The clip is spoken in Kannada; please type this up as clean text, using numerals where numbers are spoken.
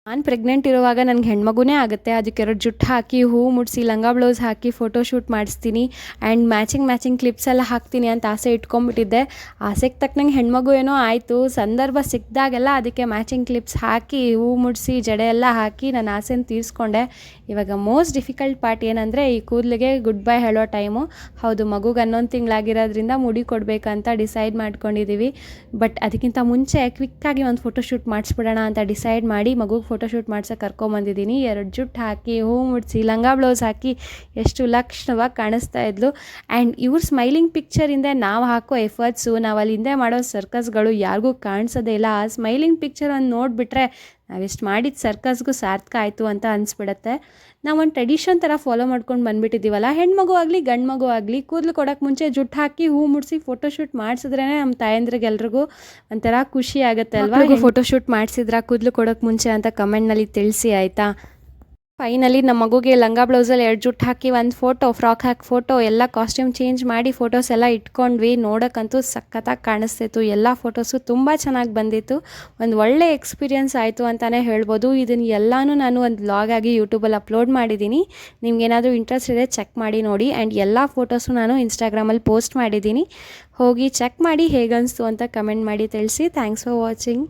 ನಾನು ಪ್ರೆಗ್ನೆಂಟ್ ಇರುವಾಗ ನನಗೆ ಹೆಣ್ಮಗುನೇ ಆಗುತ್ತೆ. ಅದಕ್ಕೆ 2 ಜುಟ್ಟು ಹಾಕಿ, ಹೂವು ಮುಡಿಸಿ, ಲಂಗ ಬ್ಲೌಸ್ ಹಾಕಿ ಫೋಟೋಶೂಟ್ ಮಾಡಿಸ್ತೀನಿ ಆ್ಯಂಡ್ ಮ್ಯಾಚಿಂಗ್ ಕ್ಲಿಪ್ಸ್ ಎಲ್ಲ ಹಾಕ್ತೀನಿ ಅಂತ ಆಸೆ ಇಟ್ಕೊಂಡ್ಬಿಟ್ಟಿದ್ದೆ. ಆಸೆಗೆ ತಕ್ಕನಂಗೆ ಹೆಣ್ಮಗು ಏನೋ ಆಯಿತು. ಸಂದರ್ಭ ಸಿಕ್ಕಿದಾಗೆಲ್ಲ ಅದಕ್ಕೆ ಮ್ಯಾಚಿಂಗ್ ಕ್ಲಿಪ್ಸ್ ಹಾಕಿ, ಹೂವು ಮುಡಿಸಿ, ಜಡೆ ಎಲ್ಲ ಹಾಕಿ ನನ್ನ ಆಸೆನ ತೀರಿಸ್ಕೊಂಡೆ. ಇವಾಗ ಮೋಸ್ಟ್ ಡಿಫಿಕಲ್ಟ್ ಪಾರ್ಟ್ ಏನಂದರೆ ಈ ಕೂದಲಿಗೆ ಗುಡ್ ಬೈ ಹೇಳೋ ಟೈಮು. ಹೌದು, ಮಗುಗೆ 11 ತಿಂಗಳಾಗಿರೋದ್ರಿಂದ ಮುಡಿ ಕೊಡಬೇಕಂತ ಡಿಸೈಡ್ ಮಾಡ್ಕೊಂಡಿದ್ದೀವಿ. ಬಟ್ ಅದಕ್ಕಿಂತ ಮುಂಚೆ ಕ್ವಿಕ್ಕಾಗಿ ಒಂದು ಫೋಟೋಶೂಟ್ ಮಾಡಿಸ್ಬಿಡೋಣ ಅಂತ ಡಿಸೈಡ್ ಮಾಡಿ ಮಗುಗೆ ಫೋಟೋಶೂಟ್ ಮಾಡ್ಸೋಕೆ ಕರ್ಕೊಂಬಂದಿದ್ದೀನಿ. 2 ಜುಟ್ಟು ಹಾಕಿ, ಹೂವು ಮುಡಿಸಿ, ಲಂಗ ಬ್ಲೌಸ್ ಹಾಕಿ ಎಷ್ಟು ಲಕ್ಷಣವಾಗಿ ಕಾಣಿಸ್ತಾ ಇದ್ಲು. ಆ್ಯಂಡ್ ಇವ್ರ ಸ್ಮೈಲಿಂಗ್ ಪಿಕ್ಚರಿಂದ ನಾವು ಹಾಕೋ ಎಫರ್ಟ್ಸು, ನಾವು ಅಲ್ಲಿ ಹಿಂದೆ ಮಾಡೋ ಸರ್ಕಸ್ಗಳು ಯಾರಿಗೂ ಕಾಣಿಸೋದೇ ಇಲ್ಲ. ಆ ಸ್ಮೈಲಿಂಗ್ ಪಿಕ್ಚರ್ ಒಂದು ನೋಡಿಬಿಟ್ರೆ ನಾವೆಷ್ಟು ಮಾಡಿದ ಸರ್ಕಸ್ಗೂ ಸಾರ್ಥಕ ಆಯಿತು ಅಂತ ಅನಿಸ್ಬಿಡುತ್ತೆ. ನಾವೊಂದು ಟ್ರೆಡಿಷನ್ ಥರ ಫಾಲೋ ಮಾಡ್ಕೊಂಡು ಬಂದುಬಿಟ್ಟಿದ್ದೀವಲ್ಲ. ಹೆಣ್ಮಗು ಆಗಲಿ ಗಂಡು ಮಗು ಆಗಲಿ ಕೂದಲು ಕೊಡೋಕ್ಕೆ ಮುಂಚೆ ಜುಟ್ಟು ಹಾಕಿ, ಹೂ ಮುಡಿಸಿ ಫೋಟೋಶೂಟ್ ಮಾಡಿಸಿದ್ರೇ ನಮ್ಮ ತಾಯಂದ್ರಿಗೆಲ್ರಿಗೂ ಒಂಥರ ಖುಷಿ ಆಗುತ್ತೆ ಅಲ್ವಾ. ಫೋಟೋಶೂಟ್ ಮಾಡಿಸಿದ್ರ ಕೂದಲು ಕೊಡೋಕ್ಕೆ ಮುಂಚೆ ಅಂತ ಕಮೆಂಟ್ನಲ್ಲಿ ತಿಳಿಸಿ ಆಯಿತಾ. ಫೈನಲಿ ನಮ್ಮ ಮಗುಗೆ ಲಂಗ ಬ್ಲೌಸಲ್ಲಿ 2 ಜುಟ್ಟು ಹಾಕಿ ಒಂದು ಫೋಟೋ, ಫ್ರಾಕ್ ಹಾಕಿ ಫೋಟೋ, ಎಲ್ಲ ಕಾಸ್ಟ್ಯೂಮ್ ಚೇಂಜ್ ಮಾಡಿ ಫೋಟೋಸ್ ಎಲ್ಲ ಇಟ್ಕೊಂಡ್ವಿ. ನೋಡೋಕ್ಕಂತೂ ಸಖತ್ತಾಗಿ ಕಾಣಿಸ್ತಿತ್ತು. ಎಲ್ಲ ಫೋಟೋಸು ತುಂಬ ಚೆನ್ನಾಗಿ ಬಂದಿತ್ತು. ಒಂದು ಒಳ್ಳೆ ಎಕ್ಸ್ಪೀರಿಯನ್ಸ್ ಆಯಿತು ಅಂತಲೇ ಹೇಳ್ಬೋದು. ಇದನ್ನು ಎಲ್ಲನೂ ನಾನು ಒಂದು ವ್ಲಾಗ್ ಆಗಿ ಯೂಟ್ಯೂಬಲ್ಲಿ ಅಪ್ಲೋಡ್ ಮಾಡಿದ್ದೀನಿ. ನಿಮ್ಗೇನಾದರೂ ಇಂಟ್ರೆಸ್ಟ್ ಇದೆ ಚೆಕ್ ಮಾಡಿ ನೋಡಿ. ಆ್ಯಂಡ್ ಎಲ್ಲ ಫೋಟೋಸು ನಾನು ಇನ್ಸ್ಟಾಗ್ರಾಮಲ್ಲಿ ಪೋಸ್ಟ್ ಮಾಡಿದ್ದೀನಿ. ಹೋಗಿ ಚೆಕ್ ಮಾಡಿ ಹೇಗನ್ನಿಸ್ತು ಅಂತ ಕಮೆಂಟ್ ಮಾಡಿ ತಿಳಿಸಿ. Thanks for watching.